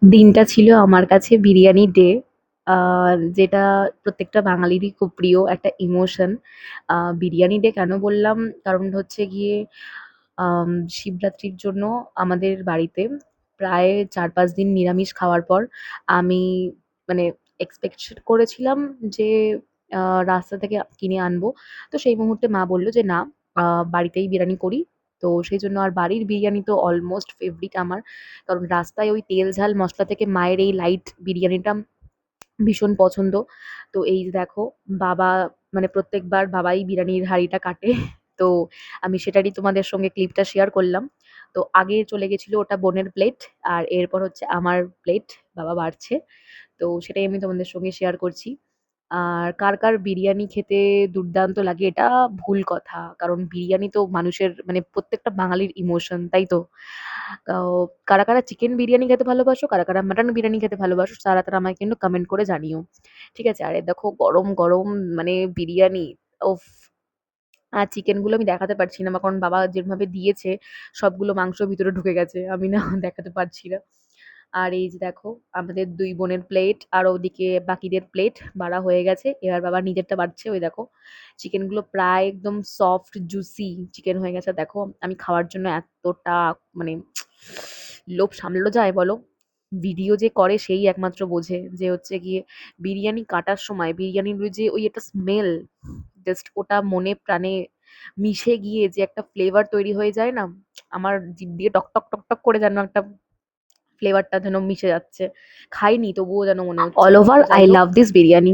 দিনটা ছিল আমার কাছে বিরিয়ানি ডে। যেটা প্রত্যেকটা বাঙালিরই খুব প্রিয় একটা ইমোশন। বিরিয়ানি ডে কেন বললাম? কারণ হচ্ছে গিয়ে আম শিবরাত্রির জন্য আমাদের বাড়িতে প্রায় ৪-৫ দিন নিরামিষ খাওয়ার পর আমি মানে এক্সপেক্ট করেছিলাম যে আ রাস্তা থেকে কিনে আনবো। তো সেই মুহূর্তে মা বলল যে, "না, আ বাড়িতেই বিরিয়ানি করি।" তো সেইজন্য আর বাড়ির বিরিয়ানি তো অলমোস্ট ফেভারিট আমার। কারণ রাস্তায় ওই তেল ঝাল মসলা থেকে মায়ের এই লাইট বিরিয়ানিটা ভীষণ পছন্দ। তো এই যে দেখো, বাবা মানে প্রত্যেকবার বাবাই বিরিয়ানির হাঁড়িটা কাটে। তো আমি সেটারই তোমাদের সঙ্গে ক্লিপটা শেয়ার করলাম। তো আগে চলে গেছিল ওটা বোনের প্লেট, আর এরপর হচ্ছে আমার প্লেট বাবা বাড়ছে। তো সেটাই আমি তোমাদের সঙ্গে শেয়ার করছি। আর কার বিরিয়ানি খেতে দুর্দান্ত লাগে এটা ভুল কথা। কারণ বিরিয়ানি তো মানুষের মানে প্রত্যেকটা বাঙালির ইমোশন, তাই তো? কারা চিকেন বিরিয়ানি খেতে ভালোবাসো, কারা মাটন বিরিয়ানি খেতে ভালোবাসো, তারা আমায় কিন্তু কমেন্ট করে জানিও। ঠিক আছে? আর এই দেখো গরম মানে বিরিয়ানি, উফ! আর চিকেন গুলো আমি দেখাতে পারছি না। কারণ বাবা যেভাবে দিয়েছে সবগুলো মাংস ভিতরে ঢুকে গেছে। আমি না দেখাতে পারছি না। আর এই যে দেখো, আমাদের ২ বোনের প্লেট আর ওদিকে বাকিদের প্লেট বাড়া হয়ে গেছে। এবার বাবা নিজেরটা বাড়ছে। ওই দেখো, চিকেন গুলো প্রায় একদম সফট জুসি চিকেন হয়ে গেছে। দেখো, আমি খাওয়ার জন্য এতটা মানে লোভ সামলানো যায় বলো? ভিডিও যে করে সেই একমাত্র বোঝে যে হচ্ছে গিয়ে বিরিয়ানি কাটার সময় বিরিয়ানির ওই যে ওই একটা স্মেল, জাস্ট ওটা মনে প্রাণে মিশে গিয়ে যে একটা ফ্লেভার তৈরি হয়ে যায় না, আমার জিভ দিয়ে টক টক করে যেন একটা ফ্লেভারটা যেন মিশে যাচ্ছে। খাইনি তবুও যেন মনে হচ্ছে। All over, তো I যাই হোক, love this biryani.